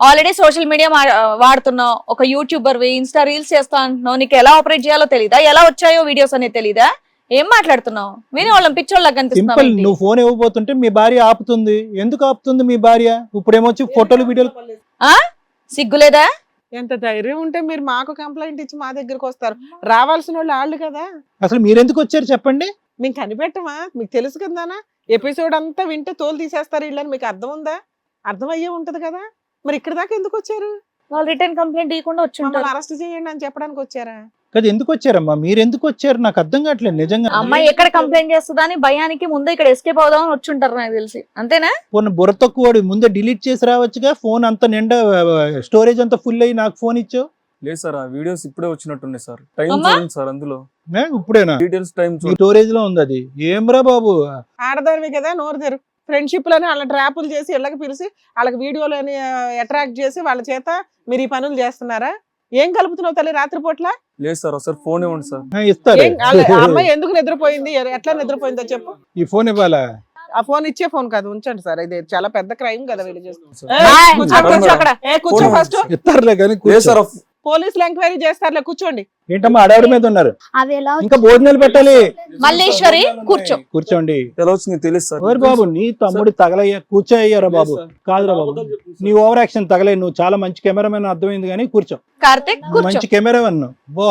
Already social media వాడుతున్నావు, ఒక YouTuber Insta reels చేస్తా అంటున్నావు, నీకు ఎలా ఆపరేట్ చేయాలో తెలీదా, ఎలా వచ్చాయో వీడియోస్ అనేది తెలీదా? ఏం మాట్లాడుతున్నావు? విని వాళ్ళం పిచ్చోళ్ళకి సింపుల్. కనిపిస్తున్నావు. నువ్వు ఫోన్ ఇవ్వబోతుంటే మీ భార్య ఆపుతుంది. ఎందుకు ఆపుతుంది మీ భార్య? ఇప్పుడేమొచ్చి ఫోటోలు వీడియోలు. సిగ్గులేదా? ఎంత ధైర్యం ఉంటే మీరు మాకు కంప్లైంట్ ఇచ్చి మా దగ్గరకు వస్తారు? రావాల్సిన వాళ్ళు కదా. అసలు మీరెందుకు వచ్చారు చెప్పండి? మేము కనిపెట్టమా? మీకు తెలుసు కదానా, ఎపిసోడ్ అంతా వింటే తోలు తీసేస్తారు వీళ్ళని. మీకు అర్థం ఉందా? అర్థం అయ్యే ఉంటది కదా. మరి ఇక్కడ దాకా ఎందుకు వచ్చారు? వాళ్ళు రిటర్న్ కంప్లైంట్ ఇవ్వకుండా వచ్చి మమ్మల్ని అరెస్ట్ చేయండి అని చెప్పడానికి వచ్చారా? కదా ఎందుకు వచ్చారమ్మా? మీరు ఎందుకు వచ్చారు నాకు అర్థం కావట్లేదు నిజంగా. అమ్మాయి ఎక్కడ కంప్లైంట్ చేస్తుందా అని భయానికి ముందు ఇక్కడ ఎస్కేప్ అవుదామని వచ్చి ఉంటారు నాకు తెలిసి. అంతేనా? ఫోన్ బుర్ర తక్కువ ముందే డిలీట్ చేసి రావచ్చుగా. ఫోన్ అంత నిండా స్టోరేజ్ అంతా ఫుల్ అయ్యి నాకు ఫోన్ ఇచ్చావు. లేదు సార్, ఆ వీడియోస్ ఇప్పుడే వచ్చినట్టుండే సార్. టైం అమ్మా? చూడండి సార్, అందులో ఇప్పుడేనా డీటెయిల్స్ టైం మీ స్టోరేజ్ లో ఉంది అది? ఏమ్రా బాబు, ఆడదానివి కదా, నోరు తెరు. ఫ్రెండ్షిప్లని వాళ్ళ ట్రాపులు చేసి ఇళ్ళకి పిలిచి వాళ్ళకి వీడియోలని అట్రాక్ట్ చేసి వాళ్ళ చేత మీరు ఈ పనులు చేస్తున్నారా? ఏం కలుపుతున్నావు తల్లి రాత్రిపూట్ల? లేదు సార్, ఒకసారి ఫోన్ ఇవ్వండి సార్. ఇస్తారు. ఆ అమ్మాయి ఎందుకు నిద్రపోయింది, ఎట్లా నిద్రపోయిందో చెప్పు. ఈ ఫోన్ ఇవ్వాలా? ఆ ఫోన్ ఇచ్చే ఫోన్ కాదు, ఉంచండి సార్. ఇది చాలా పెద్ద క్రైమ్ కదా వీళ్ళు చేస్తున్నారు. సార్. కూర్చో అక్కడ. కూర్చో ఫస్ట్. ఇస్తారులే కానీ లేదు సార్, పోలీసులు ఎంక్వైరీ చేస్తారులే, కూర్చోండి. ఏంటమ్మా అడవిడ మీద ఉన్నారు? అవి ఎలా ఇంకా భోజనాలు పెట్టాలి. మల్లేశ్వరి కూర్చో. కూర్చోండి. ఎలా వచ్చింది తెలియదు సార్. ఓరి బాబు, నీ తమ్ముడు తగలయ్యా కూర్చోయ్యారా బాబు? కాదురా బాబు, నీ ఓవర్ యాక్షన్ తగలే. నువ్వు చాలా మంచి కెమెరామెన్ అర్థమైంది కానీ కూర్చో. కార్తిక్ కూర్చో. మంచి కెమెరామెన్. బా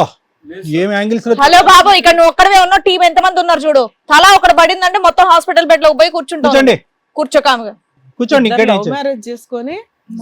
ఏం యాంగిల్స్ లో. హలో బాబు, ఇక్కడ నువ్వు ఒక్కడవే ఉన్నావు, టీం ఎంత మంది ఉన్నారు చూడు. తలా ఒకటి పడిందంటే మొత్తం హాస్పిటల్ బెడ్ లో పోయి కూర్చుంటావు. కూర్చోండి. కూర్చో కాముగా. కూర్చోండి. ఇక్కడ లవ్ మ్యారేజ్ చేసుకొని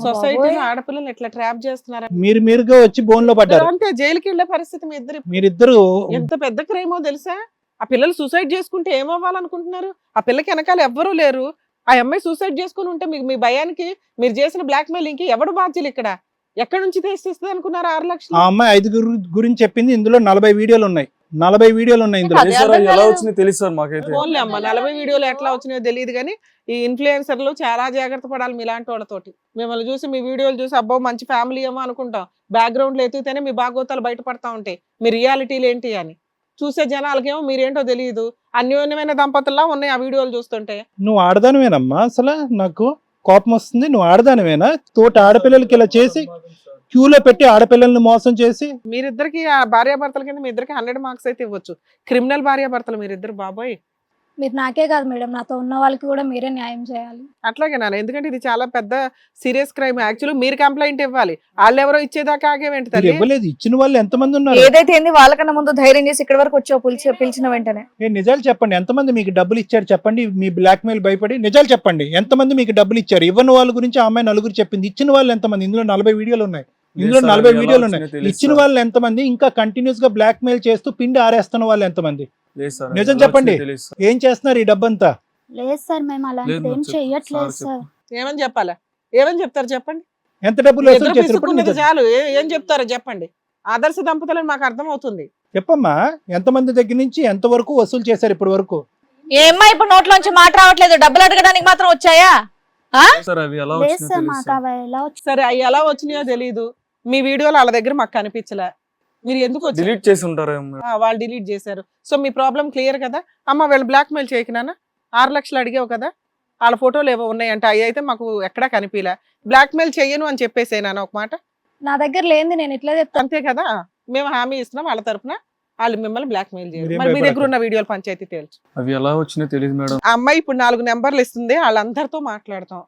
సొసైటీలో ఆడపిల్లలు ఎట్లా ట్రాప్ చేస్తున్నారు మీరుగా వచ్చి బోన్ లో పడ్డారు. అంటే జైలుకి వెళ్లే పరిస్థితి మీ ఇద్దరు. మీరిద్దరు ఎంత పెద్ద క్రైమో తెలుసా? ఆ పిల్లలు సూసైడ్ చేసుకుంటే ఏమవ్వాలనుకుంటున్నారు? ఆ పిల్లకి వెనకాల ఎవ్వరూ లేరు. ఆ అమ్మాయి సూసైడ్ చేసుకుని ఉంటే మీ భయానికి మీరు చేసిన బ్లాక్ మెయిలింగ్ కి ఎవడు బాధ్యులు? ఇక్కడ ఎక్కడి నుంచి తెచ్చిస్తుంది అనుకున్నారు 6 లక్షలు? ఆ అమ్మాయి 5 గురించి చెప్పింది. ఇందులో 40 వీడియోలు ఉన్నాయి. 40 వీడియోలు ఉన్నాయి ఇందులో. అదే లేదు సార్, అర్థం ఎలా కాలేదు. వచ్చింది తెలియదు సార్ మాకైతే. ఫోన్లే అమ్మ, 40 వీడియోలు ఎట్లా వచ్చినాయో తెలియదు కానీ ఈ ఇన్ఫ్లుయెన్సర్లు చాలా జాగ్రత్త పడాలి మీలాంటి వాళ్ళతోటి. మిమ్మల్ని చూసి మీ వీడియోలు చూసి అబ్బో మంచి ఫ్యామిలీ ఏమో అనుకుంటాం. బ్యాక్గ్రౌండ్ లో ఎత్తుతేనే మీ భాగవతాలు బయటపడతా ఉంటాయి, మీ రియాలిటీలు ఏంటి అని. చూసే జనాలకేమో మీరేంటో తెలియదు. అన్యోన్యమైన దంపతుల్లా ఉన్నాయి ఆ వీడియోలు చూస్తుంటే. నువ్వు ఆడదానివేనమ్మా? అసలు నాకు కోపం వస్తుంది. నువ్వు ఆడదానివేనా? తోటి ఆడపిల్లలకి ఇలా చేసి క్యూలో పెట్టి ఆడపిల్లల్ని మోసం చేసి. మీరిద్దరికి ఆ భార్యాభర్తల కింద మీ ఇద్దరికి 100 మార్క్స్ అయితే ఇవ్వచ్చు. క్రిమినల్ భార్యాభర్తలు మీరిద్దరు బాబోయ్. మీరు నాకే కాదు మేడం, నాతో ఉన్న వాళ్ళకి కూడా మీరే న్యాయం చేయాలి. అట్లాగే నాన్న, ఎందుకంటే ఇది చాలా పెద్ద సీరియస్ క్రైమ్. యాక్చువల్లీ మీరు కంప్లైంట్ ఇవ్వాలి. వాళ్ళు ఎవరో ఇచ్చేదాకా ఆగేవేంటి మీరు తల్లి? ఇవ్వలేదు. ఇచ్చిన వాళ్ళు ఎంతమంది ఉన్నారు? ఏదైతే ఏంది వాళ్ళకన్నా ముందు ధైర్యం చేసి ఇక్కడ వరకు వచ్చావు పిలిచిన వెంటనే. నిజాలు చెప్పండి. ఎంతమంది మీకు డబ్బులు ఇచ్చారు చెప్పండి. మీ బ్లాక్ మెయిల్ భయపడి నిజాలు చెప్పండి. ఎంతమంది మీకు డబ్బులు ఇచ్చారు? ఇవ్వని వాళ్ళ గురించి ఆ అమ్మాయి 4 చెప్పింది. ఇచ్చిన వాళ్ళు ఎంతమంది? ఇందులో 40 వీడియోలు ఉన్నాయి. ఇందులో 40 వీడియోలు ఉన్నాయి. ఇచ్చిన వాళ్ళు ఎంతమంది? ఇంకా కంటిన్యూస్ గా బ్లాక్ మెయిల్ చేస్తూ పిండి ఆరేస్తున్న వాళ్ళు ఎంతమంది? లేదు సార్, నిజం ఎలా చెప్పండి. వచ్చిందో తెలియదు సార్. ఏం చేస్తున్నారు ఈ డబ్బంతా? లేదు సార్, మేము అలాంటిది ఏం లేదు, చెయ్యట్లేదు సార్ సార్. ఏమని చెప్పాలా? ఏమని చెప్తారు చెప్పండి? ఎంత డబ్బులు వసూలు ఇద్దరు చేశారు? ఇప్పుడు పిసుక్కున్నది నిజం చాలు. ఏం చెప్తారో చెప్పండి. ఆదర్శ దంపతులని మాకు అర్థం అవుతుంది. చెప్పమ్మా. ఎంతమంది దగ్గర నుంచి ఎంత వరకు వసూలు చేశారు ఇప్పటి వరకు? ఏమ్మా ఇప్పుడు నోట్లోంచి మాట రావట్లేదు, డబ్బులు అడగడానికి మాత్రం వచ్చాయా? సార్, అవి ఎలా లేదు వచ్చిందో సార్, తెలియదు మాకు సార్. అవి ఎలా వచ్చి సరే అవి ఎలా వచ్చినాయో తెలియదు. మీ వీడియోలు వాళ్ళ దగ్గర మాకు కనిపించలే. మీరు ఎందుకు వచ్చారు? డిలీట్ చేసి ఉంటారేమో. వాళ్ళు డిలీట్ చేశారు. సో మీ ప్రాబ్లం క్లియర్ కదా అమ్మ. వీళ్ళు బ్లాక్ మెయిల్ చేయకున్నానా? 6 లక్షలు అడిగావు కదా, వాళ్ళ ఫోటోలు ఏవో ఉన్నాయంటే అవి అయితే మాకు ఎక్కడా కనిపించలే. బ్లాక్ మెయిల్ చెయ్యను అని చెప్పేసేనా ఒక మాట? నా దగ్గర లేనిది నేను ఎట్లా చెప్తాను? అంతే కదా, మేము హామీ ఇస్తున్నాం వాళ్ళ తరపున. వాళ్ళు మిమ్మల్ని బ్లాక్ మెయిల్ చేయరు. మీరేం మరి మీ దగ్గర భయపడకండి. ఉన్న వీడియోలు పంచాయతీ తేల్చు. అవి ఎలా వచ్చినాయో తెలియదు మేడం. ఆ అమ్మాయి ఇప్పుడు 4 నెంబర్లు ఇస్తుంది. వాళ్ళందరితో మాట్లాడతాం.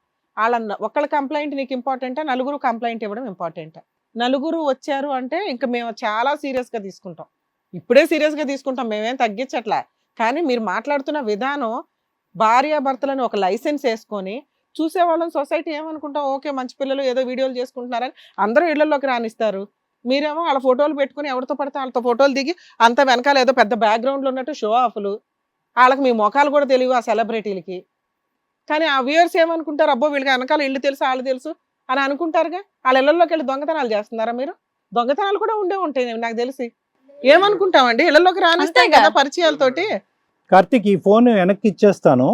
ఒకళ్ళ కంప్లైంట్ నీకు ఇంపార్టెంటా, 4 కంప్లైంట్ ఇవ్వడం ఇంపార్టెంటా? 4 వచ్చారు అంటే ఇంకా మేము చాలా సీరియస్ గా తీసుకుంటాం. ఇప్పుడే సీరియస్ గా తీసుకుంటాం, మేమేం తగ్గించట్లే. కానీ మీరు మాట్లాడుతున్న విధానం, భార్యాభర్తలను ఒక లైసెన్స్ వేసుకొని చూసేవాళ్ళని సొసైటీ ఏమనుకుంటాం, ఓకే మంచి పిల్లలు ఏదో వీడియోలు చేసుకుంటున్నారని అందరూ ఇళ్లలోకి రానిస్తారు. మీరేమో వాళ్ళ ఫోటోలు పెట్టుకుని ఎవరితో పడితే వాళ్ళతో ఫోటోలు దిగి అంత వెనకాల ఏదో పెద్ద బ్యాక్గ్రౌండ్లో ఉన్నట్టు షో ఆఫ్లు. వాళ్ళకి మీ మొఖాలు కూడా తెలియవు ఆ సెలబ్రిటీలకి. కానీ ఆ వ్యూయర్స్ ఏమనుకుంటారు, అబ్బో వీళ్ళకి వెనకాల ఇల్లు తెలుసు వాళ్ళు తెలుసు అని అనుకుంటారుగా. వాళ్ళ ఇళ్లలోకి వెళ్ళి దొంగతనాలు చేస్తున్నారా మీరు? దొంగతనాలు కూడా ఉంటాయి నాకు తెలిసి. ఏమనుకుంటామండి, ఇళ్లలోకి రానిస్తాం అంతేగా. కదా పరిచయాలతోటి. కార్తీక్, ఈ ఫోన్ వెనక్కి ఇచ్చేస్తాను.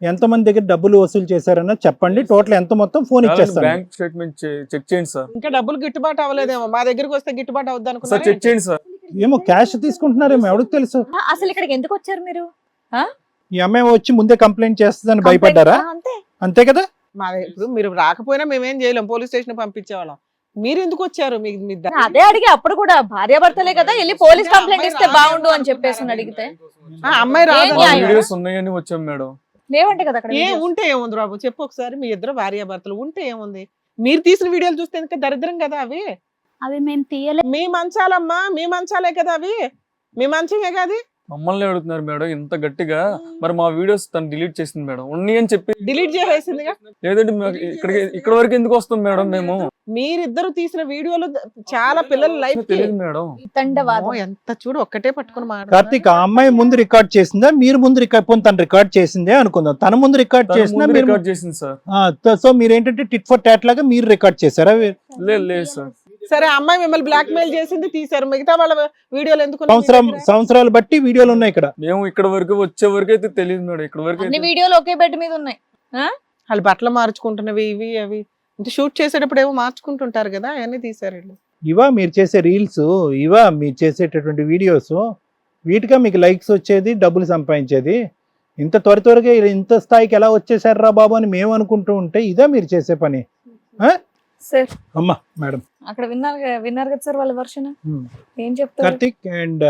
ఎంతమంది దగ్గర డబ్బులు వసూలు చేశారన్న చెప్పండి. టోటల్ ఎంత మొత్తం ఫోన్ ఇచ్చేస్తాను. బ్యాంక్ స్టేట్మెంట్ చెక్ చేయండి సార్. ఇంకా డబ్బులు గిట్టుబాటు అవ్వలేదేమో, మా దగ్గరికి వస్తే గిట్టుబాటు అవుద్ది సార్ అనుకున్నారు. చెక్ చేయండి సార్. ఏమో క్యాష్ తీసుకుంటున్నారేమో ఎవరికి తెలుసు. అసలు ఇక్కడికి ఎందుకు వచ్చారు మీరు? ఈ అమ్మాయి వచ్చి ముందే కంప్లైంట్ చేస్తుందని భయపడ్డారా? అంతే. అంతే కదా. ఇప్పుడు మీరు రాకపోయినా మేమేం చేయలేం, పోలీస్ స్టేషన్ పంపించేవాళ్ళం. మీరు ఎందుకు వచ్చారు? అదే అడిగి అప్పుడు కూడా భార్యాభర్తలే కదా, వెళ్ళి పోలీస్ కంప్లైంట్ ఇస్తే బాగుండు అని చెప్పేసి అడిగితే అమ్మాయి ఏం రాదు. న్యాయం? వీడియోస్ ఉన్నాయని వచ్చాం మేడం. లేవంటే కదా అక్కడ ఏ videos. ఉంటే ఏముంది బాబు, చెప్పు ఒకసారి. మీ ఇద్దరు భార్యాభర్తలు ఉంటే ఏముంది? మీరు తీసిన వీడియోలు చూస్తే ఎందుకు దరిద్రం కదా అవి. అవి మేము తీయలేదు. మీ మంచాలమ్మా, మీ మంచాలే కదా అవి, మీ మంచమే కాదు. మమ్మల్ని అడుగుతున్నారు మేడం ఇంత గట్టిగా. మరి మా వీడియోస్ తను డిలీట్ చేసింది మేడం. ఉన్నాయి అని చెప్పి డిలీట్ చేసేసిందిగా. లేదంటే ఇక్కడ వరకు ఎందుకు వస్తాం మేడం మేము? మీరిద్దరు తీసిన వీడియోలు చాలా పిల్లల లైఫ్ తెలియదు మేడం. తండవాదం. ఎంత చూడు, ఒక్కటే పట్టుకుని కార్తీక్ ఆ అమ్మాయి ముందు రికార్డ్ చేసిందా, మీరు ముందు రికార్డ్ తను రికార్డ్ చేసిందే అనుకుందాం. తన ముందు రికార్డ్ చేసిందా, మీరు రికార్డ్ చేసింది సార్. సో మీరు ఏంటంటే టిట్ ఫర్ టాట్ లాగా మీరు రికార్డ్ చేశారా? లేదు సార్. సరే, అమ్మాయి మిమ్మల్ని బ్లాక్ మెయిల్ చేసింది, తీశారు. మిగతా వాళ్ళ వీడియోలు ఎందుకు ఉన్నాయి మీ దగ్గర? సంవత్సరాలు బట్టి వీడియోలు ఉన్నాయి ఇక్కడ. మేము ఇక్కడ వరకు వచ్చే వరకు అయితే తెలియదు మేడం. ఇక్కడ వరకు అన్ని అయితే వీడియోలు ఒకే బెడ్ మీద ఉన్నాయి. వాళ్ళు బట్టలు మార్చుకుంటున్నవి ఇవి అవి, అంటే షూట్ చేసేటప్పుడు ఏమో మార్చుకుంటుంటారు కదా, అవన్నీ తీశారు వీళ్ళు. ఇవా మీరు చేసే రీల్స్, ఇవా మీరు చేసేటటువంటి వీడియోస్, వీటిగా మీకు లైక్స్ వచ్చేది, డబ్బులు సంపాదించేది. ఇంత త్వరగా ఇంత స్థాయికి ఎలా వచ్చేసారా బాబు అని మేము అనుకుంటూ ఉంటే ఇదా మీరు చేసే పని? సార్ అమ్మా మేడం అక్కడ విన్నారు కదా సార్ వాళ్ళ వర్షన్. ఏం చెప్తారు? కార్తిక్ అండ్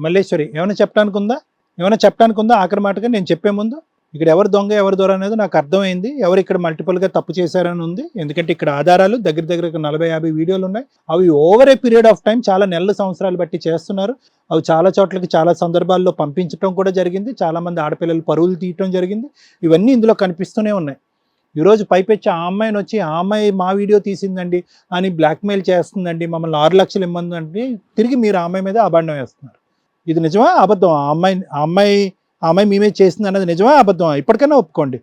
మల్లేశ్వరి ఏమైనా చెప్పడానికి ఉందా? ఆఖరి మాటగా నేను చెప్పే ముందు ఇక్కడ ఎవరు దొంగ ఎవరు దొర అనేది నాకు అర్థమైంది. ఎవరు ఇక్కడ మల్టిపుల్ గా తప్పు చేశారని ఉంది. ఎందుకంటే ఇక్కడ ఆధారాలు దగ్గర 40-50 వీడియోలు ఉన్నాయి. అవి over a period of time చాలా నెలలు సంవత్సరాలు బట్టి చేస్తున్నారు. అవి చాలా చోట్లకి చాలా సందర్భాల్లో పంపించడం కూడా జరిగింది. చాలా మంది ఆడపిల్లలు పరువులు తీయటం జరిగింది. ఇవన్నీ ఇందులో కనిపిస్తూనే ఉన్నాయి. ఈరోజు పైపెచ్చి ఆ అమ్మాయిని వచ్చి ఆ అమ్మాయి మా వీడియో తీసిందండి అని బ్లాక్మెయిల్ చేస్తుందండి, మమ్మల్ని 6 లక్షలు ఇమ్మందండి, తిరిగి మీరు ఆ అమ్మాయి మీద అబాండం వేస్తున్నారు. ఇది నిజమా అబద్ధం? ఆ అమ్మాయి మేమే చేసింది అన్నది నిజమా అబద్ధమా? ఇప్పటికైనా ఒప్పుకోండి.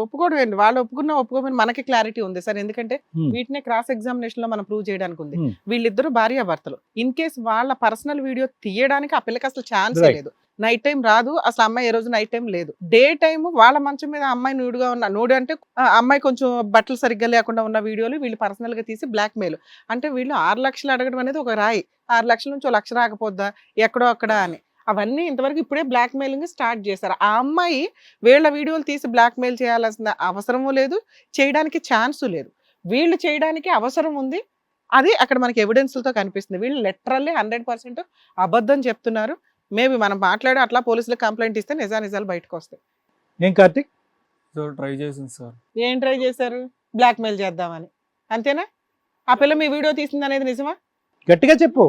ఒప్పుకోవడం ఏంటి, వాళ్ళు ఒప్పుకోమని మనకి క్లారిటీ ఉంది సార్. ఎందుకంటే Hmm. వీటినే క్రాస్ ఎగ్జామినేషన్ లో మనం ప్రూవ్ చేయడానికి ఉంది. Hmm. వీళ్ళిద్దరు భార్యాభర్తలు. ఇన్ కేస్ వాళ్ళ పర్సనల్ వీడియో తీయడానికి ఆ పిల్లకి అసలు ఛాన్స్ Right. లేదు. నైట్ టైం రాదు అసలు, అమ్మాయి ఏ రోజు నైట్ టైం లేదు. డే టైం వాళ్ళ మంచం మీద అమ్మాయి నూడుగా ఉన్న, నూడు అంటే అమ్మాయి కొంచెం బట్టలు సరిగ్గా లేకుండా ఉన్న వీడియోలు వీళ్ళు పర్సనల్ గా తీసి బ్లాక్ మెయిల్. అంటే వీళ్ళు 6 లక్షలు అడగడం అనేది ఒక రాయి. 6 లక్షల నుంచి 1 లక్ష రాకపోద్దా ఎక్కడో అక్కడ అని, అవన్నీ ఇంతవరకు ఇప్పుడే బ్లాక్ మెయిలింగ్ స్టార్ట్ చేశారు. ఆ అమ్మాయి వీళ్ళ వీడియోలు తీసి బ్లాక్ మెయిల్ చేయాల్సిన అవసరము లేదు, చేయడానికి ఛాన్సు లేదు. వీళ్ళు చేయడానికి అవసరం ఉంది. అది అక్కడ మనకి ఎవిడెన్స్లతో కనిపిస్తుంది. వీళ్ళు లిటరల్లీ 100% అబద్ధం చెప్తున్నారు. మేబీ మనం మాట్లాడి అట్లా పోలీసులకు కంప్లైంట్ ఇస్తే నిజాలు బయటకు వస్తాయి. ఏం కార్తిక్? ట్రై చేసింది సార్. ఏం ట్రై చేశారు? బ్లాక్ మెయిల్ చేద్దామని, అంతేనా? ఆ పిల్ల మీ వీడియో తీసింది అనేది నిజమా? గట్టిగా చెప్పు.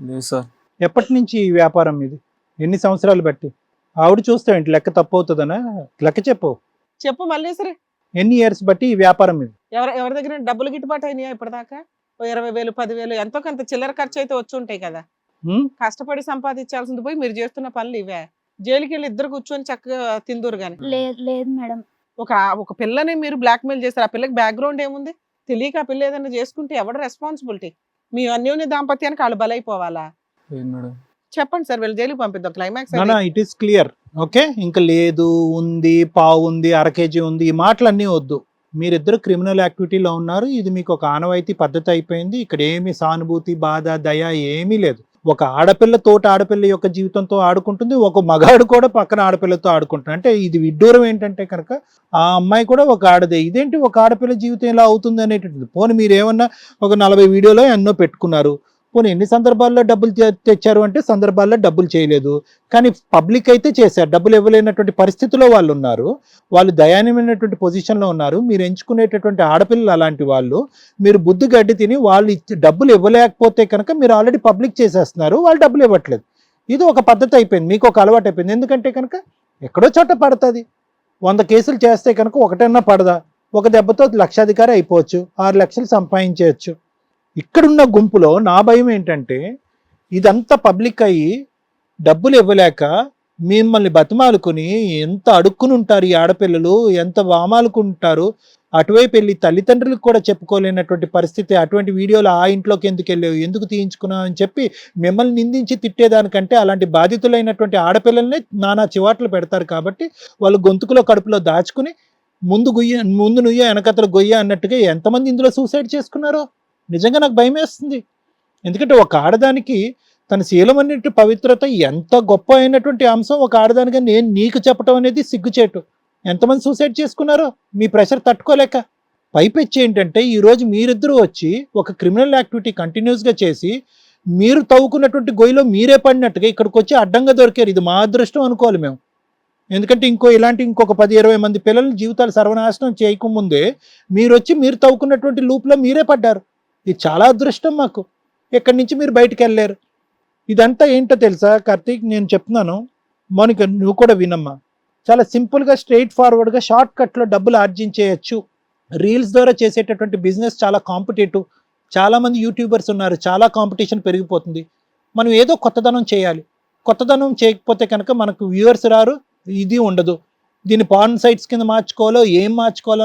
లేదు సార్. ఎప్పటి నుంచి ఈ వ్యాపారం ఇది? ఎన్ని సంవత్సరాలు బట్టి? ఆవిడ చూస్తావేంటి? లెక్క తప్పు అవుతుందనా? లెక్క చెప్పు మళ్ళీ సరే. ఎన్ని ఇయర్స్ బట్టి ఈ వ్యాపారం ఇది? ఎవరి దగ్గర డబ్బులు గిట్టుబాటు అయినాయా ఇప్పటిదాకా? 20,000 10,000 ఎంతో కొంత చిల్లర ఖర్చు అయితే వచ్చి ఉంటాయి కదా. కష్టపడి సంపాదించాల్సింది పోయి మీరు చేస్తున్న పనులు ఇవే. జైలుకి వెళ్ళి ఇద్దరు కూర్చొని చక్కగా తిందూరు గాని. లేదు మేడం. ఒక పిల్లని మీరు బ్లాక్ మెయిల్ చేస్తారు. ఆ పిల్లకి బ్యాక్గ్రౌండ్ ఏముంది? తెలియక ఆ పిల్ల ఏదైనా చేసుకుంటే ఎవడ రెస్పాన్సిబిలిటీ? మీ అన్యోన్య దాంపత్యానికి వాళ్ళు బలైపోవాలా? మేడం చెప్పండి సార్, వీళ్ళు జైలుకి పంపిద్దాం. Climax it is clear. Okay, ఇంకా లేదు, ఉంది, పావు ఉంది, 1/2 kg ఉంది, ఈ మాటలన్నీ వద్దు. మీరిద్దరు క్రిమినల్ యాక్టివిటీలో ఉన్నారు. ఇది మీకు ఒక ఆనవాయితీ పద్ధతి అయిపోయింది. ఇక్కడ ఏమి సానుభూతి, బాధ, దయ ఏమీ లేదు. ఒక ఆడపిల్ల తోటి ఆడపిల్ల యొక్క జీవితంతో ఆడుకుంటుంది, ఒక మగాడు కూడా పక్కన ఆడపిల్లతో ఆడుకుంటున్నాడు. అంటే ఇది విడ్డూరం ఏంటంటే కనుక ఆ అమ్మాయి కూడా ఒక ఆడదే. ఇదేంటి ఒక ఆడపిల్ల జీవితం ఎలా అవుతుంది అనేటువంటిది. పోనీ మీరు ఏమన్నా ఒక 40 వీడియోలో ఎన్నో పెట్టుకున్నారు. పోనీ ఎన్ని సందర్భాల్లో డబ్బులు తెచ్చారు అంటే సందర్భాల్లో డబ్బులు చేయలేదు. కానీ పబ్లిక్ అయితే చేశారు. డబ్బులు ఇవ్వలేనటువంటి పరిస్థితిలో వాళ్ళు ఉన్నారు. వాళ్ళు దయానీయమైనటువంటి పొజిషన్లో ఉన్నారు. మీరు ఎంచుకునేటటువంటి ఆడపిల్లలు అలాంటి వాళ్ళు. మీరు బుద్ధి గడ్డి తిని వాళ్ళు డబ్బులు ఇవ్వలేకపోతే కనుక మీరు ఆల్రెడీ పబ్లిక్ చేసేస్తున్నారు. వాళ్ళు డబ్బులు ఇవ్వట్లేదు. ఇది ఒక పద్ధతి అయిపోయింది, మీకు ఒక అలవాటు అయిపోయింది. ఎందుకంటే కనుక ఎక్కడో చోట పడుతుంది. 100 కేసులు చేస్తే కనుక ఒకటన్నా పడదా? ఒక దెబ్బతో లక్షాధికారి అయిపోవచ్చు, 6 లక్షలు సంపాదించవచ్చు. ఇక్కడున్న గుంపులో నా భయం ఏంటంటే ఇదంతా పబ్లిక్ అయ్యి డబ్బులు ఇవ్వలేక మిమ్మల్ని బతిమాలుకుని ఎంత అడుక్కుని ఉంటారు ఈ ఆడపిల్లలు, ఎంత వామాలుకుంటారు. అటువైపు వెళ్ళి తల్లిదండ్రులకు కూడా చెప్పుకోలేనటువంటి పరిస్థితి. అటువంటి వీడియోలు ఆ ఇంట్లోకి ఎందుకు వెళ్ళావు, ఎందుకు తీయించుకున్నావు అని చెప్పి మిమ్మల్ని నిందించి తిట్టేదానికంటే అలాంటి బాధితులైనటువంటి ఆడపిల్లల్ని నానా చివాట్లు పెడతారు. కాబట్టి వాళ్ళు గొంతుకులో కడుపులో దాచుకుని ముందు నుయ్య వెనకతలు గొయ్య అన్నట్టుగా ఎంతమంది ఇందులో సూసైడ్ చేసుకున్నారో నిజంగా నాకు భయం వేస్తుంది. ఎందుకంటే ఒక ఆడదానికి తన శీలం అన్నట్టు పవిత్రత ఎంత గొప్ప అయినటువంటి అంశం ఒక ఆడదానిగా నేను నీకు చెప్పడం అనేది సిగ్గుచేటు. ఎంతమంది సూసైడ్ చేసుకున్నారో మీ ప్రెషర్ తట్టుకోలేక. పైపెచ్చి ఏంటంటే ఈ రోజు మీరిద్దరూ వచ్చి ఒక క్రిమినల్ యాక్టివిటీ కంటిన్యూస్గా చేసి మీరు తవ్వుకున్నటువంటి గొయ్యిలో మీరే పడినట్టుగా ఇక్కడికి వచ్చి అడ్డంగా దొరికారు. ఇది మా అదృష్టం అనుకోవాలి మేము. ఎందుకంటే ఇంకొక 10-20 మంది పిల్లల జీవితాలు సర్వనాశనం చేయకముందే మీరు వచ్చి మీరు తవ్వుకున్నటువంటి లూప్లో మీరే పడ్డారు. ఇది చాలా అదృష్టం మాకు. ఇక్కడి నుంచి మీరు బయటికి వెళ్ళారు. ఇదంతా ఏంటో తెలుసా కార్తీక్, నేను చెప్తున్నాను, మౌనిక నువ్వు కూడా వినమ్మా. చాలా సింపుల్గా స్ట్రైట్ ఫార్వర్డ్గా షార్ట్ కట్లో డబ్బులు ఆర్జించేయచ్చు. రీల్స్ ద్వారా చేసేటటువంటి బిజినెస్ చాలా కాంపిటేటివ్. చాలామంది యూట్యూబర్స్ ఉన్నారు, చాలా కాంపిటీషన్ పెరిగిపోతుంది. మనం ఏదో కొత్తదనం చేయాలి. కొత్తదనం చేయకపోతే కనుక మనకు వ్యూవర్స్ రారు, ఇది ఉండదు. దీన్ని పాన్ సైట్స్ కింద మార్చుకోవాలో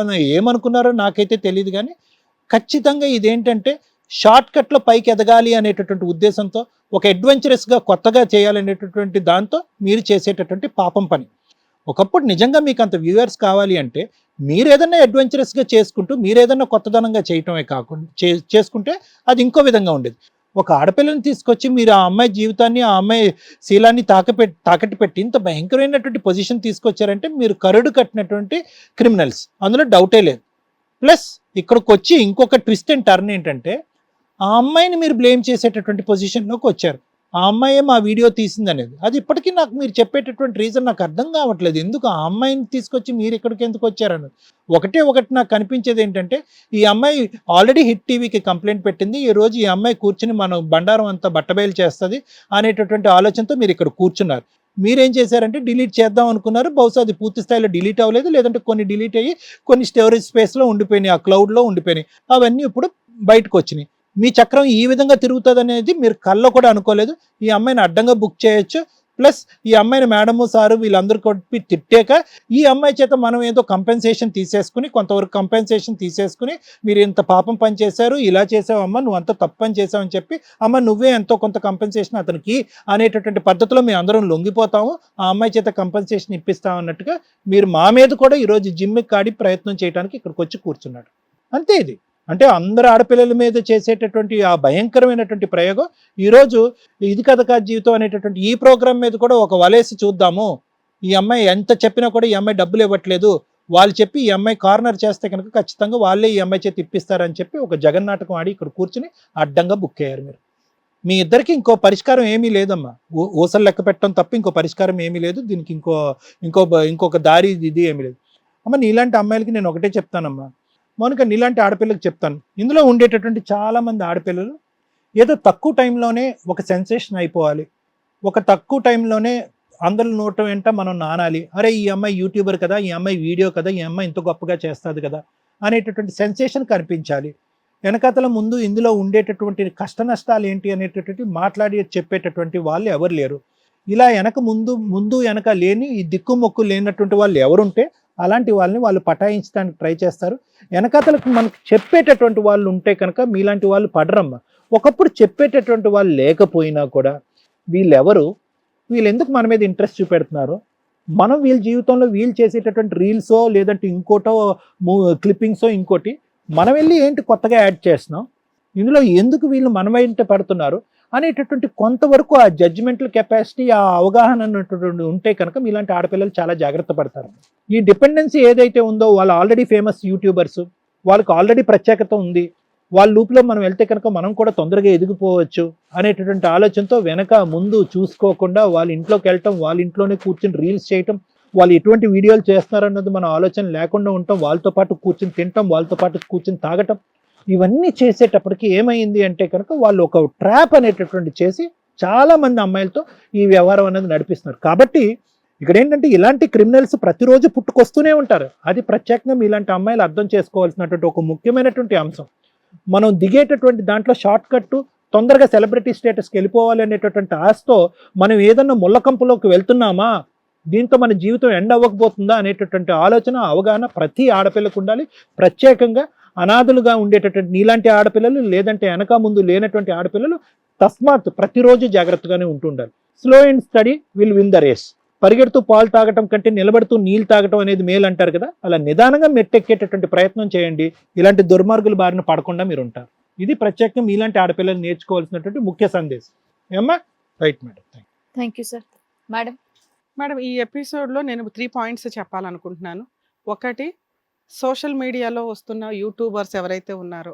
అని ఏమనుకున్నారో నాకైతే తెలియదు. కానీ ఖచ్చితంగా ఇదేంటంటే షార్ట్ కట్లో పైకి ఎదగాలి అనేటటువంటి ఉద్దేశంతో ఒక అడ్వెంచరస్గా కొత్తగా చేయాలనేటటువంటి దాంతో మీరు చేసేటటువంటి పాపం పని. ఒకప్పుడు నిజంగా మీకు అంత వ్యూవర్స్ కావాలి అంటే మీరు ఏదన్నా అడ్వెంచరస్గా చేసుకుంటూ మీరు ఏదన్నా కొత్తదనంగా చేయటమే కాకుండా చేసుకుంటే అది ఇంకో విధంగా ఉండేది. ఒక ఆడపిల్లని తీసుకొచ్చి మీరు ఆ అమ్మాయి జీవితాన్ని, ఆ అమ్మాయి శీలాన్ని తాకట్టు పెట్టి ఇంత భయంకరమైనటువంటి పొజిషన్ తీసుకొచ్చారంటే మీరు కరుడు కట్టినటువంటి క్రిమినల్స్, అందులో డౌటే లేదు. ప్లస్ ఇక్కడికి వచ్చి ఇంకొక ట్విస్ట్ అండ్ టర్న్ ఏంటంటే ఆ అమ్మాయిని మీరు బ్లేమ్ చేసేటటువంటి పొజిషన్లోకి వచ్చారు. ఆ అమ్మాయే మా వీడియో తీసింది అనేది. అది ఇప్పటికీ నాకు మీరు చెప్పేటటువంటి రీజన్ నాకు అర్థం కావట్లేదు. ఎందుకు ఆ అమ్మాయిని తీసుకొచ్చి మీరు ఇక్కడికి ఎందుకు వచ్చారన్నది. ఒకటి నాకు కనిపించేది ఏంటంటే ఈ అమ్మాయి ఆల్రెడీ హిట్ టీవీకి కంప్లైంట్ పెట్టింది. ఈ రోజు ఈ అమ్మాయి కూర్చుని మనం బండారం అంతా బట్టబయలు చేస్తుంది అనేటటువంటి ఆలోచనతో మీరు ఇక్కడ కూర్చున్నారు. మీరేం చేశారంటే డిలీట్ చేద్దాం అనుకున్నారు. బహుశా అది పూర్తి స్థాయిలో డిలీట్ అవ్వలేదు, లేదంటే కొన్ని డిలీట్ అయ్యి కొన్ని స్టోరేజ్ స్పేస్లో ఉండిపోయినాయి, ఆ క్లౌడ్లో ఉండిపోయినాయి. అవన్నీ ఇప్పుడు బయటకు వచ్చినాయి. మీ చక్రం ఈ విధంగా తిరుగుతుంది అనేది మీరు కల్లో కూడా అనుకోలేదు. ఈ అమ్మాయిని అడ్డంగా బుక్ చేయొచ్చు. ప్లస్ ఈ అమ్మాయిని మేడము సారు వీళ్ళందరూ కొట్టి తిట్టాక ఈ అమ్మాయి చేత మనం ఏదో కంపెన్సేషన్ తీసేసుకుని, కొంతవరకు కంపెన్సేషన్ తీసేసుకుని మీరు ఇంత పాపం పని చేశారు, ఇలా చేసావు అమ్మ, నువ్వు అంత తప్పు పని చేసావు అని చెప్పి అమ్మ నువ్వే ఎంతో కొంత కంపెన్సేషన్ అతనికి అనేటటువంటి పద్ధతిలో మేము అందరం లొంగిపోతాము, ఆ అమ్మాయి చేత కంపెన్సేషన్ ఇప్పిస్తాం అన్నట్టుగా మీరు మా మీద కూడా ఈరోజు జిమ్కి కాడి ప్రయత్నం చేయడానికి ఇక్కడికి వచ్చి కూర్చున్నాడు. అంతే. ఇది అంటే అందరు ఆడపిల్లల మీద చేసేటటువంటి ఆ భయంకరమైనటువంటి ప్రయోగం ఈరోజు ఇది కథ కాదు జీవితం అనేటటువంటి ఈ ప్రోగ్రామ్ మీద కూడా ఒక వలేసి చూద్దాము. ఈ అమ్మాయి ఎంత చెప్పినా కూడా ఈ అమ్మాయి డబ్బులు ఇవ్వట్లేదు, వాళ్ళు చెప్పి ఈ అమ్మాయి కార్నర్ చేస్తే కనుక ఖచ్చితంగా వాళ్ళే ఈ అమ్మాయి చేతి ఇప్పిస్తారని చెప్పి ఒక జగన్నాటకం ఆడి ఇక్కడ కూర్చుని అడ్డంగా బుక్ అయ్యారు మీరు. మీ ఇద్దరికి ఇంకో పరిష్కారం ఏమీ లేదమ్మా. ఊసలు లెక్క పెట్టడం తప్ప ఇంకో పరిష్కారం ఏమీ లేదు. దీనికి ఇంకొక దారి ఇది ఏమీ లేదు. అమ్మ నీలాంటి అమ్మాయిలకి నేను ఒకటే చెప్తానమ్మా, మౌనిక నీలాంటి ఆడపిల్లకి చెప్తాను, ఇందులో ఉండేటటువంటి చాలామంది ఆడపిల్లలు ఏదో తక్కువ టైంలోనే ఒక సెన్సేషన్ అయిపోవాలి, ఒక తక్కువ టైంలోనే అందరి నోట వెంట మనం నానాలి, అరే ఈ అమ్మాయి యూట్యూబర్ కదా, ఈ అమ్మాయి వీడియో కదా, ఈ అమ్మాయి ఇంత గొప్పగా చేస్తుంది కదా అనేటటువంటి సెన్సేషన్ కనిపించాలి. వెనకతల ముందు ఇందులో ఉండేటటువంటి కష్ట నష్టాలు ఏంటి అనేటటువంటి మాట్లాడి చెప్పేటటువంటి వాళ్ళు ఎవరు లేరు. ఇలా ముందు వెనక లేని ఈ దిక్కుమొక్కు లేనటువంటి వాళ్ళు ఎవరుంటే అలాంటి వాళ్ళని వాళ్ళు పటాయించడానికి ట్రై చేస్తారు. వెనకతలకు మనకు చెప్పేటటువంటి వాళ్ళు ఉంటే కనుక మీలాంటి వాళ్ళు పడరమ్మ. ఒకప్పుడు చెప్పేటటువంటి వాళ్ళు లేకపోయినా కూడా వీళ్ళు ఎందుకు మన మీద ఇంట్రెస్ట్ చూపెడుతున్నారు, మనం వీళ్ళ జీవితంలో వీళ్ళు చేసేటటువంటి రీల్సో లేదంటే ఇంకోటో క్లిప్పింగ్సో ఇంకోటి మనం వెళ్ళి ఏంటి కొత్తగా యాడ్ చేస్తున్నాం, ఇందులో ఎందుకు వీళ్ళు మన వెంట పడుతున్నారు అనేటటువంటి కొంతవరకు ఆ జడ్జిమెంటల్ కెపాసిటీ, ఆ అవగాహన అన్నటువంటి ఉంటే కనుక మీలాంటి ఆడపిల్లలు చాలా జాగ్రత్త పడతారు. ఈ డిపెండెన్సీ ఏదైతే ఉందో వాళ్ళు ఆల్రెడీ ఫేమస్ యూట్యూబర్స్, వాళ్ళకి ఆల్రెడీ ప్రత్యేకత ఉంది, వాళ్ళ లూప్లో మనం వెళ్తే కనుక మనం కూడా తొందరగా ఎదిగిపోవచ్చు అనేటటువంటి ఆలోచనతో వెనక ముందు చూసుకోకుండా వాళ్ళ ఇంట్లోకి వెళ్ళటం, వాళ్ళ ఇంట్లోనే కూర్చొని రీల్స్ చేయటం, వాళ్ళు ఎటువంటి వీడియోలు చేస్తున్నారన్నది మన ఆలోచన లేకుండా ఉండటం, వాళ్ళతో పాటు కూర్చొని తినటం, వాళ్ళతో పాటు కూర్చొని తాగటం, ఇవన్నీ చేసేటప్పటికి ఏమైంది అంటే కనుక వాళ్ళు ఒక ట్రాప్ అనేటటువంటి చేసి చాలామంది అమ్మాయిలతో ఈ వ్యవహారం అనేది నడిపిస్తున్నారు. కాబట్టి ఇక్కడ ఏంటంటే ఇలాంటి క్రిమినల్స్ ప్రతిరోజు పుట్టుకొస్తూనే ఉంటారు. అది ప్రత్యేకంగా ఇలాంటి అమ్మాయిలు అర్థం చేసుకోవాల్సినటువంటి ఒక ముఖ్యమైనటువంటి అంశం. మనం దిగేటటువంటి దాంట్లో షార్ట్ కట్ తొందరగా సెలబ్రిటీ స్టేటస్కి వెళ్ళిపోవాలి అనేటటువంటి ఆశతో మనం ఏదన్నా ముళ్ళకంపులోకి వెళ్తున్నామా, దీంతో మన జీవితం ఎండ్ అవ్వకపోతుందా అనేటటువంటి ఆలోచన, అవగాహన ప్రతి ఆడపిల్లకు ఉండాలి. ప్రత్యేకంగా అనాథలుగా ఉండేటటువంటి నీలాంటి ఆడపిల్లలు, లేదంటే వెనక ముందు లేనటువంటి ఆడపిల్లలు తస్మాత్ ప్రతిరోజు జాగ్రత్తగానే ఉంటుండాలి. Slow and study will win the race. పరిగెడుతూ పాలు తాగటం కంటే నిలబడుతూ నీళ్ళు తాగటం అనేది మేలు అంటారు కదా, అలా నిదానంగా మెట్టెక్కేటటువంటి ప్రయత్నం చేయండి. ఇలాంటి దుర్మార్గుల బారిన పడకుండా మీరు ఉంటారు. ఇది ప్రత్యేకంగా మీలాంటి ఆడపిల్లలు నేర్చుకోవాల్సినటువంటి ముఖ్య సందేశం. ఏమ్మా? Right madam, thank you sir. Madam ఈ ఎపిసోడ్లో నేను 3 పాయింట్స్ చెప్పాలనుకుంటున్నాను. ఒకటి, సోషల్ మీడియాలో వస్తున్న యూట్యూబర్స్ ఎవరైతే ఉన్నారో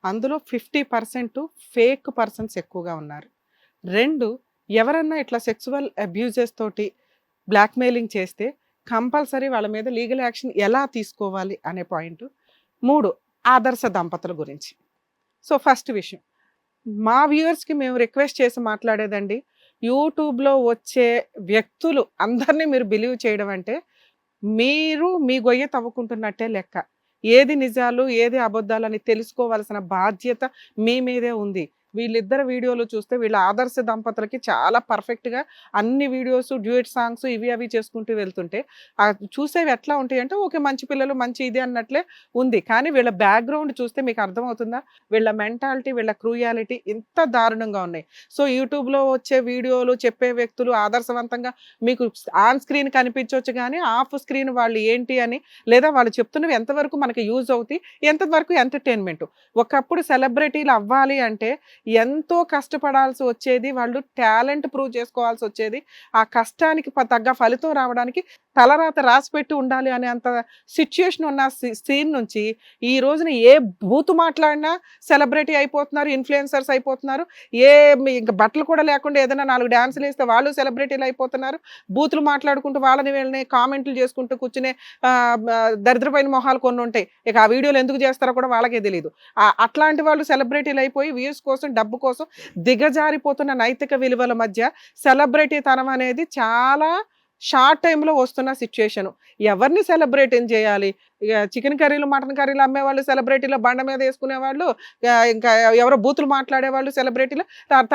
అందులో 50% ఫేక్ పర్సన్స్ ఎక్కువగా ఉన్నారు. 2, ఎవరన్నా ఇట్లా సెక్సువల్ అబ్యూజెస్ తోటి బ్లాక్మెయిలింగ్ చేస్తే కంపల్సరీ వాళ్ళ మీద లీగల్ యాక్షన్ ఎలా తీసుకోవాలి అనే పాయింట్. 3, ఆదర్శ దంపతుల గురించి. సో ఫస్ట్ విషయం, మా వ్యూవర్స్కి మేము రిక్వెస్ట్ చేసి మాట్లాడేదండి, యూట్యూబ్లో వచ్చే వ్యక్తులు అందరినీ మీరు బిలీవ్ చేయడం అంటే మీరు మీ గొయ్య తవ్వుకుంటున్నట్టే లెక్క. ఏది నిజాలు ఏది అబద్ధాలు అని తెలుసుకోవాల్సిన బాధ్యత మీ మీదే ఉంది. వీళ్ళిద్దరు వీడియోలు చూస్తే వీళ్ళ ఆదర్శ దంపతులకి చాలా పర్ఫెక్ట్గా అన్ని వీడియోస్ డ్యూయట్ సాంగ్స్ ఇవి అవి చేసుకుంటూ వెళ్తుంటే చూసేవి ఎట్లా ఉంటాయి అంటే ఓకే మంచి పిల్లలు మంచి ఇది అన్నట్లే ఉంది. కానీ వీళ్ళ బ్యాక్గ్రౌండ్ చూస్తే మీకు అర్థమవుతుందా, వీళ్ళ మెంటాలిటీ వీళ్ళ క్రూయాలిటీ ఇంత దారుణంగా ఉన్నాయి. సో యూట్యూబ్లో వచ్చే వీడియోలు చెప్పే వ్యక్తులు ఆదర్శవంతంగా మీకు ఆన్ స్క్రీన్ కనిపించవచ్చు కానీ ఆఫ్ స్క్రీన్ వాళ్ళు ఏంటి అని, లేదా వాళ్ళు చెప్తున్నవి ఎంతవరకు మనకి యూజ్ అవుతాయి, ఎంతవరకు ఎంటర్టైన్మెంట్. ఒకప్పుడు సెలబ్రిటీలు అవ్వాలి అంటే ఎంతో కష్టపడాల్సి వచ్చేది, వాళ్ళు టాలెంట్ ప్రూవ్ చేసుకోవాల్సి వచ్చేది. ఆ కష్టానికి తగ్గ ఫలితం రావడానికి తలరాత రాసిపెట్టి ఉండాలి అనే అంత సిచ్యుయేషన్ ఉన్న సీన్ నుంచి ఈ రోజున ఏ బూతు మాట్లాడినా సెలబ్రిటీ అయిపోతున్నారు, ఇన్ఫ్లుయెన్సర్స్ అయిపోతున్నారు. ఇంకా బట్టలు కూడా లేకుండా ఏదైనా 4 డ్యాన్సులు వేస్తే వాళ్ళు సెలబ్రిటీలు అయిపోతున్నారు. బూతులు మాట్లాడుకుంటూ వాళ్ళని వీళ్ళని కామెంట్లు చేసుకుంటూ కూర్చునే దరిద్రమైన మొహాలు కొన్ని ఉంటాయి. ఇక ఆ వీడియోలు ఎందుకు చేస్తారో కూడా వాళ్ళకే తెలియదు. అట్లాంటి వాళ్ళు సెలబ్రిటీలు అయిపోయి వ్యూస్ కోసం డబ్బు కోసం దిగజారిపోతున్న నైతిక విలువల మధ్య సెలబ్రిటీ తనం అనేది చాలా షార్ట్ టైంలో వస్తున్న సిచ్యుయేషన్. ఎవరిని సెలబ్రేటింగ్ చేయాలి? ఇక చికెన్ కర్రీలు మటన్ కర్రీలు అమ్మేవాళ్ళు సెలబ్రిటీలో, బండ మీద వేసుకునే వాళ్ళు, ఇంకా ఎవరో బూతులు మాట్లాడేవాళ్ళు సెలబ్రిటీలు,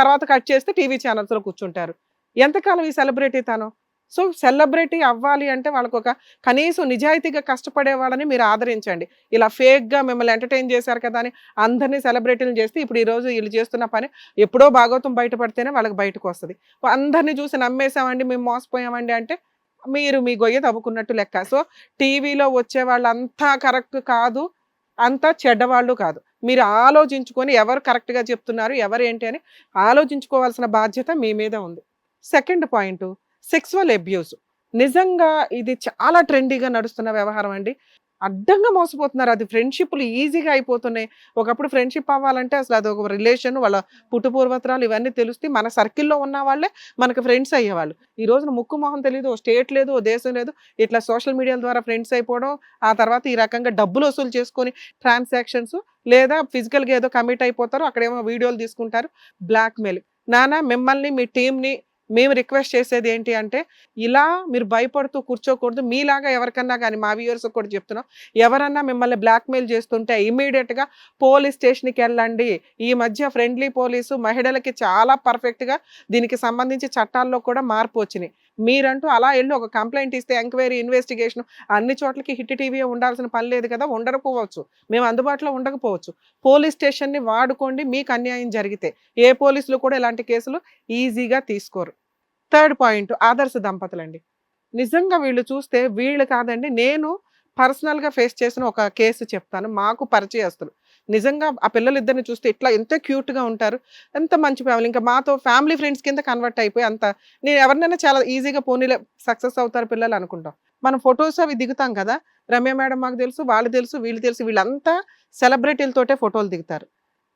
తర్వాత కట్ చేస్తే టీవీ ఛానల్స్లో కూర్చుంటారు. ఎంతకాలం ఈ సెలబ్రిటీ తనం? సో సెలబ్రిటీ అవ్వాలి అంటే వాళ్ళకు ఒక కనీసం నిజాయితీగా కష్టపడే వాళ్ళని మీరు ఆదరించండి. ఇలా ఫేక్గా మిమ్మల్ని ఎంటర్టైన్ చేశారు కదా అని అందరినీ సెలబ్రిటీలు చేస్తే ఇప్పుడు ఈరోజు వీళ్ళు చేస్తున్న పని ఎప్పుడో భాగవతం బయటపడితేనే వాళ్ళకి బయటకు వస్తుంది. అందరినీ చూసి నమ్మేసామండి మేము మోసపోయామండి అంటే మీరు మీ గొయ్య తవ్వుకున్నట్టు లెక్క. సో టీవీలో వచ్చే వాళ్ళంతా కరెక్ట్ కాదు, అంతా చెడ్డవాళ్ళు కాదు. మీరు ఆలోచించుకొని ఎవరు కరెక్ట్గా చెప్తున్నారు ఎవరు ఏంటి అని ఆలోచించుకోవాల్సిన బాధ్యత మీ మీద ఉంది. Second point, sexual abuse. నిజంగా ఇది చాలా ట్రెండీగా నడుస్తున్న వ్యవహారం అండి. అడ్డంగా మోసపోతున్నారు. అది ఫ్రెండ్షిప్లు ఈజీగా అయిపోతున్నాయి. ఒకప్పుడు ఫ్రెండ్షిప్ అవ్వాలంటే అసలు అది ఒక రిలేషన్, వాళ్ళ పుట్టుపూర్వత్రాలు ఇవన్నీ తెలుస్తే మన సర్కిల్లో ఉన్న వాళ్ళే మనకు ఫ్రెండ్స్ అయ్యేవాళ్ళు. ఈ రోజున ముక్కు మొహం తెలియదు, ఓ స్టేట్ లేదు, ఓ దేశం లేదు, ఇట్లా సోషల్ మీడియాల ద్వారా ఫ్రెండ్స్ అయిపోవడం, ఆ తర్వాత ఈ రకంగా డబ్బులు వసూలు చేసుకొని ట్రాన్సాక్షన్స్, లేదా ఫిజికల్గా ఏదో కమిట్ అయిపోతారు, అక్కడేమో వీడియోలు తీసుకుంటారు, బ్లాక్మెయిల్. నానా మిమ్మల్ని మీ టీంని మేము రిక్వెస్ట్ చేసేది ఏంటి అంటే ఇలా మీరు భయపడుతూ కూర్చోకూడదు. మీలాగా ఎవరికన్నా కానీ మా వ్యూవర్స్ కూడా చెప్తున్నాం, ఎవరన్నా మిమ్మల్ని బ్లాక్మెయిల్ చేస్తుంటే ఇమీడియట్గా పోలీస్ స్టేషన్కి వెళ్ళండి. ఈ మధ్య ఫ్రెండ్లీ పోలీసు మహిళలకి చాలా పర్ఫెక్ట్గా దీనికి సంబంధించి చట్టాల్లో కూడా మార్పు వచ్చినాయి. మీరంటూ అలా వెళ్ళి ఒక కంప్లైంట్ ఇస్తే ఎంక్వైరీ ఇన్వెస్టిగేషన్ అన్ని చోట్లకి హిట్ టీవీ ఉండాల్సిన పని లేదు కదా, ఉండకపోవచ్చు, మేము అందుబాటులో ఉండకపోవచ్చు. పోలీస్ స్టేషన్ని వాడుకోండి. మీకు అన్యాయం జరిగితే ఏ పోలీసులు కూడా ఇలాంటి కేసులు ఈజీగా తీసుకోరు. థర్డ్ పాయింట్, ఆదర్శ దంపతులండి. నిజంగా వీళ్ళు చూస్తే వీళ్ళు కాదండి, నేను పర్సనల్గా ఫేస్ చేసిన ఒక కేసు చెప్తాను. మాకు పరిచయస్తులు నిజంగా ఆ పిల్లలిద్దరిని చూస్తే ఇట్లా ఎంత క్యూట్గా ఉంటారు, ఎంత మంచి ఫ్యామిలీ, ఇంకా మాతో ఫ్యామిలీ ఫ్రెండ్స్ కింద కన్వర్ట్ అయిపోయి అంత నేను ఎవరినైనా చాలా ఈజీగా పోనీలే సక్సెస్ అవుతారు పిల్లలు అనుకుంటాం. మనం ఫొటోస్ అవి దిగుతాం కదా, రమ్య మేడం మాకు తెలుసు, వాళ్ళు తెలుసు, వీళ్ళు తెలుసు, వీళ్ళంతా సెలబ్రిటీలతోటే ఫోటోలు దిగుతారు.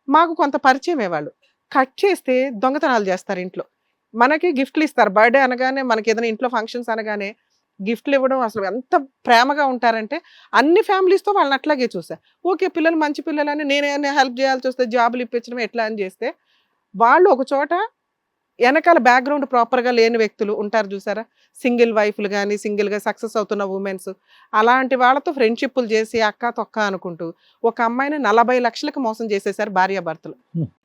మాకు కొంత పరిచయమే. వాళ్ళు కట్ చేస్తే దొంగతనాలు చేస్తారు ఇంట్లో. మనకి గిఫ్ట్లు ఇస్తారు, బర్త్డే అనగానే మనకి ఏదైనా ఇంట్లో ఫంక్షన్స్ అనగానే గిఫ్ట్లు ఇవ్వడం, అసలు ఎంత ప్రేమగా ఉంటారంటే అన్ని ఫ్యామిలీస్తో వాళ్ళని అట్లాగే చూసా. ఓకే పిల్లలు మంచి పిల్లలని నేనేమైనా హెల్ప్ చేయాల్సి వస్తే జాబులు ఇప్పించడం ఎట్లా అని చేస్తే వాళ్ళు ఒక చోట వెనకాల బ్యాక్గ్రౌండ్ ప్రాపర్గా లేని వ్యక్తులు ఉంటారు చూసారా, సింగిల్ వైఫ్లు కానీ సింగిల్గా సక్సెస్ అవుతున్న ఉమెన్స్, అలాంటి వాళ్ళతో ఫ్రెండ్షిప్లు చేసి అక్క తొక్క అనుకుంటూ ఒక అమ్మాయిని 40 లక్షలకు మోసం చేసేసారు భార్యాభర్తలు.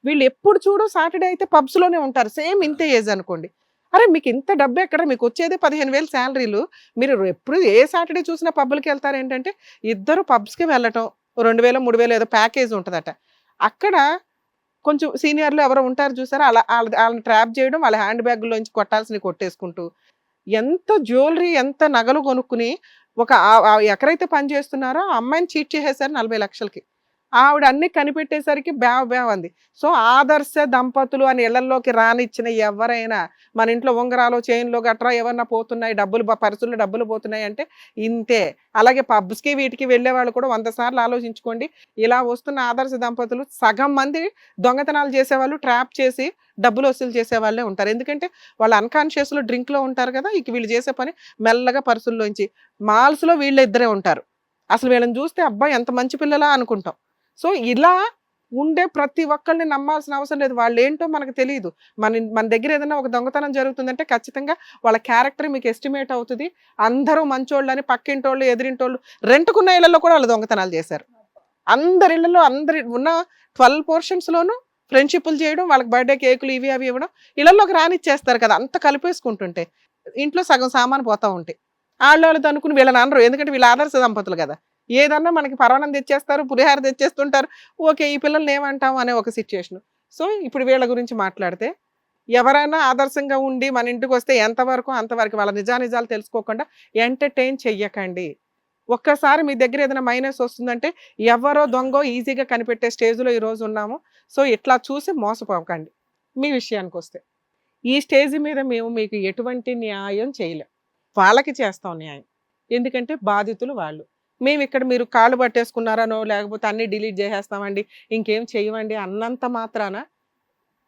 వీళ్ళు ఎప్పుడు చూడు సాటర్డే అయితే పబ్స్లోనే ఉంటారు, సేమ్ ఇంతే ఏజ్ అనుకోండి. అరే మీకు ఇంత డబ్బు ఎక్కడ, మీకు వచ్చేదే 15,000 శాలరీలు, మీరు ఎప్పుడు ఏ సాటర్డే చూసినా పబ్బులకి వెళ్తారు. ఏంటంటే ఇద్దరు పబ్స్కి వెళ్ళటం, 2,000 3,000 ఏదో ప్యాకేజ్ ఉంటుందట. అక్కడ కొంచెం సీనియర్లు ఎవరో ఉంటారు చూసారా, వాళ్ళని ట్రాప్ చేయడం, వాళ్ళ హ్యాండ్ బ్యాగ్లోంచి కొట్టాల్సినవి కొట్టేసుకుంటూ ఎంత జ్యువెలరీ ఎంత నగలు కొనుక్కుని ఒక ఎక్కడైతే పని చేస్తున్నారో ఆ అమ్మాయిని చీట్ చేసేసారు 40 లక్షలకి. ఆవిడ అన్ని కనిపెట్టేసరికి బ్యావ్ బ్యావ్ అంది. సో ఆదర్శ దంపతులు అని ఇళ్లలోకి రానిచ్చిన ఎవరైనా, మన ఇంట్లో ఉంగరాలు చైన్లు గట్రా ఏమన్నా పోతున్నాయి, పర్సుల్లో డబ్బులు పోతున్నాయి అంటే ఇంతే. అలాగే పబ్స్కి వీటికి వెళ్ళే వాళ్ళు కూడా 100 సార్లు ఆలోచించుకోండి. ఇలా వస్తున్న ఆదర్శ దంపతులు సగం మంది దొంగతనాలు చేసేవాళ్ళు, ట్రాప్ చేసి డబ్బులు వసూలు చేసే వాళ్ళే ఉంటారు. ఎందుకంటే వాళ్ళు అన్కాన్షియస్లో డ్రింక్లో ఉంటారు కదా, ఇక వీళ్ళు చేసే పని మెల్లగా పర్సుల్లోంచి. మాల్స్లో వీళ్ళు ఇద్దరే ఉంటారు. అసలు వీళ్ళని చూస్తే అబ్బాయి ఎంత మంచి పిల్లలా అనుకుంటాం. సో ఇలా ఉండే ప్రతి ఒక్కరిని నమ్మాల్సిన అవసరం లేదు. వాళ్ళు ఏంటో మనకు తెలియదు. మన దగ్గర ఏదైనా ఒక దొంగతనం జరుగుతుందంటే ఖచ్చితంగా వాళ్ళ క్యారెక్టర్ మీకు ఎస్టిమేట్ అవుతుంది. అందరూ మంచోళ్ళు అని పక్కింటోళ్ళు ఎదిరింటోళ్ళు రెంట్కున్న ఇళ్లలో కూడా వాళ్ళు దొంగతనాలు చేశారు. అందరి ఇళ్లలో అందరి ఉన్న 12 పోర్షన్స్లోనూ ఫ్రెండ్షిప్లు చేయడం, వాళ్ళకి బర్త్డే కేకులు ఇవి అవి ఇవ్వడం, ఇళ్లలోకి రానిచ్చేస్తారు కదా. అంత కలిపేసుకుంటుంటే ఇంట్లో సగం సామాను పోతూ ఉంటాయి. వాళ్ళు అనుకుని వీళ్ళని అనరు, ఎందుకంటే వీళ్ళ ఆదర్శ దంపతులు కదా. ఏదన్నా మనకి పరమాన్నం తెచ్చేస్తారు, పులిహార తెచ్చేస్తుంటారు, ఓకే ఈ పిల్లల్ని ఏమంటాం అనే ఒక సిచ్యుయేషన్. సో ఇప్పుడు వీళ్ళ గురించి మాట్లాడితే, ఎవరైనా ఆదర్శంగా ఉండి మన ఇంటికి వస్తే ఎంతవరకు అంతవరకు, వాళ్ళ నిజానిజాలు తెలుసుకోకుండా ఎంటర్టైన్ చెయ్యకండి. ఒక్కసారి మీ దగ్గర ఏదైనా మైనస్ వస్తుందంటే ఎవరో దొంగో ఈజీగా కనిపెట్టే స్టేజ్లో ఈరోజు ఉన్నాము. సో ఇట్లా చూసి మోసపోకండి. మీ విషయానికి వస్తే ఈ స్టేజ్ మీద మేము మీకు ఎటువంటి న్యాయం చేయలేం, వాళ్ళకి చేస్తాం న్యాయం. ఎందుకంటే బాధితులు వాళ్ళు. మేము ఇక్కడ మీరు కాళ్ళు పట్టేసుకున్నారనో లేకపోతే అన్నీ డిలీట్ చేసేస్తామండి, ఇంకేం చేయమండి అన్నంత మాత్రాన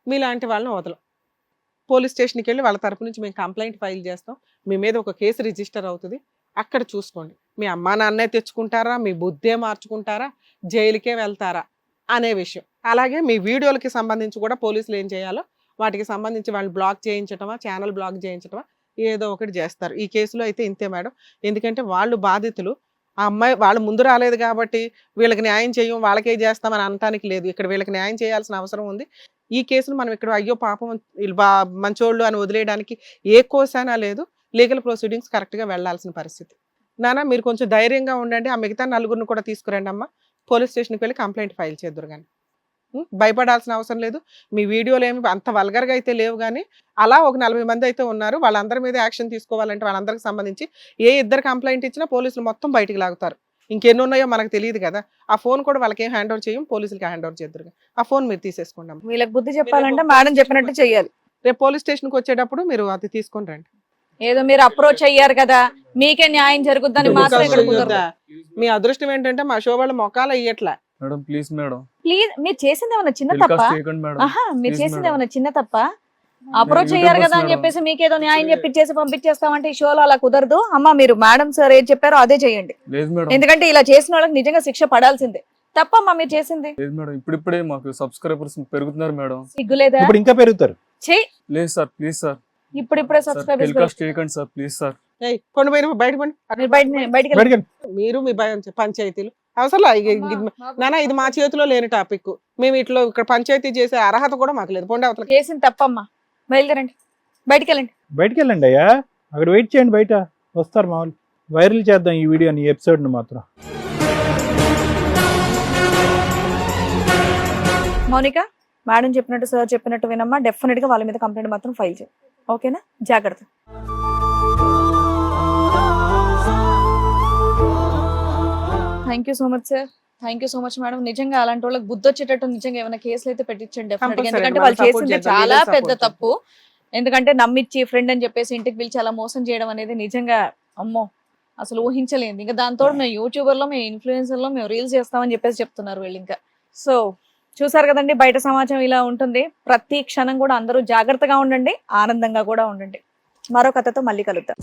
మీలాంటి వాళ్ళని వదలం. పోలీస్ స్టేషన్కి వెళ్ళి వాళ్ళ తరపు నుంచి మేము కంప్లైంట్ ఫైల్ చేస్తాం. మీ మీద ఒక కేసు రిజిస్టర్ అవుతుంది. అక్కడ చూసుకోండి, మీ అమ్మా నాన్నే తెచ్చుకుంటారా, మీ బుద్ధే మార్చుకుంటారా, జైలుకే వెళ్తారా అనే విషయం. అలాగే మీ వీడియోలకి సంబంధించి కూడా పోలీసులు ఏం చేయాలో వాటికి సంబంధించి వాళ్ళు బ్లాక్ చేయించటమా, ఛానల్ బ్లాక్ చేయించటమా, ఏదో ఒకటి చేస్తారు. ఈ కేసులో అయితే ఇంతే మేడం. ఎందుకంటే వాళ్ళు బాధితులు. ఆ అమ్మాయి వాళ్ళు ముందు రాలేదు కాబట్టి వీళ్ళకి న్యాయం చేయం, వాళ్ళకే చేస్తామని అనటానికి లేదు. ఇక్కడ వీళ్ళకి న్యాయం చేయాల్సిన అవసరం ఉంది. ఈ కేసును మనం ఇక్కడ అయ్యో పాపం వీళ్ళు మంచోళ్ళు అని వదిలేయడానికి ఏ కోసైనా లేదు. లీగల్ ప్రొసీడింగ్స్ కరెక్ట్గా వెళ్లాల్సిన పరిస్థితి. నాన్న మీరు కొంచెం ధైర్యంగా ఉండండి. ఆ మిగతా నలుగురిని కూడా తీసుకురండి అమ్మ. పోలీస్ స్టేషన్కి వెళ్ళి కంప్లైంట్ ఫైల్ చేద్దురు కానీ. భయపడాల్సిన అవసరం లేదు. మీ వీడియోలు ఏమి అంత వల్గర్గా అయితే లేవు, కానీ అలా ఒక 40 మంది అయితే ఉన్నారు. వాళ్ళందరి మీద యాక్షన్ తీసుకోవాలంటే వాళ్ళందరికి సంబంధించి ఏ ఇద్దరు కంప్లైంట్ ఇచ్చినా పోలీసులు మొత్తం బయటికి లాగుతారు. ఇంకెన్ని ఉన్నాయో మనకు తెలియదు కదా. ఆ ఫోన్ కూడా వాళ్ళకి ఏం హ్యాండ్ ఓవర్ చేయం, పోలీసులకి హ్యాండ్ ఓవర్ చేద్దరు. ఆ ఫోన్ మీరు తీసేసుకోండి. వీళ్ళకి బుద్ధి చెప్పాలంటే మేడం చెప్పినట్టు చెయ్యాలి. రేపు పోలీస్ స్టేషన్కి వచ్చేటప్పుడు మీరు అది తీసుకొని రండి. ఏదో మీరు అప్రోచ్ అయ్యారు కదా, మీకే న్యాయం జరుగుద్దని మాత్రం ఇక్కడ కుదరదు. మీ అదృష్టం ఏంటంటే మా షో వాళ్ళ మొక్కలు అయ్యట్లా. మేడం ప్లీజ్ మేడం, ప్లీజ్ మీరు చేసింది ఏమన్నా చిన్న తప్ప? టెలికాస్ట్ చేయకండి మేడం. మీరు Please చేసింది మేడం. ఏమన్నా చిన్న తప్ప? అప్రోచ్ అయ్యారు కదా అని చెప్పేసి మీకేదో న్యాయం చెప్పించేసి పంపించేస్తామంటే ఈ షోలో అలా కుదరదు అమ్మా. మీరు మేడం సార్ ఏం చెప్పారో అదే చేయండి. లేదు మేడం, ఎందుకంటే ఇలా చేసిన వాళ్ళకి నిజంగా శిక్ష పడాల్సిందే. తప్పమ్మా మీరు చేసింది. లేదు మేడం, ఇప్పుడిప్పుడే మాకు సబ్స్క్రైబర్స్ పెరుగుతున్నారు మేడం. సిగ్గులేదా? ఇప్పుడు ఇంకా పెరుగుతారు. చెయ్యి లేదు సార్, ప్లీజ్ సార్, ఇప్పుడిప్పుడే సార్ సబ్స్క్రైబర్స్ టెలికాస్ట్ చేయకండి సార్, ప్లీజ్ సార్. కొండ పోయిన బయట పండి. మీరు బయటికి బయటికి మీరు మీ పంచాయతీలు అవసరం నానా, ఇది మా చేతిలో లేని టాపిక్. మేము ఇట్లా ఇక్కడ పంచాయతీ చేసే అర్హత కూడా మాకు లేదు. పొండి అవతల చేసింది తప్పమ్మా. బయలుదేరండి, బయటికి వెళ్ళండి. బయటికి వెళ్ళండి అయ్యా, అక్కడ వెయిట్ చేయండి, బయట వస్తారు మామూలు. వైరల్ చేద్దాం ఈ వీడియోని, ఈ ఎపిసోడ్ని మాత్రం. మౌనిక, మేడం చెప్పినట్టు సార్ చెప్పినట్టు వినమ్మా. డెఫినెట్ గా వాళ్ళ మీద కంప్లైంట్ మాత్రం ఫైల్ చేయి, ఓకేనా? జాగ్రత్త. Thank you so much sir, thank you so much madam. నిజంగా అలాంటి వాళ్ళకి బుద్ధి వచ్చేటట్టు నిజంగా ఏమైనా కేసులు అయితే పెట్టించండి డెఫినెట్ గా. ఎందుకంటే వాళ్ళు చేసింది చాలా పెద్ద తప్పు. ఎందుకంటే నమ్మిచ్చి ఫ్రెండ్ అని చెప్పేసి ఇంటికి పిలిచి అలా మోసం చేయడం అనేది నిజంగా అమ్మో అసలు ఊహించలేదు. ఇంకా దాంతో మేము యూట్యూబర్ లో, మేము ఇన్ఫ్లుయెన్సర్ లో మేము రీల్స్ చేస్తామని చెప్పేసి చెప్తున్నారు వీళ్ళు. ఇంకా సో చూసారు కదండి, బయట సమాజం ఇలా ఉంటుంది. ప్రతి క్షణం కూడా అందరూ జాగ్రత్తగా ఉండండి, ఆనందంగా కూడా ఉండండి. మరో కథతో మళ్ళీ కలుద్దాం.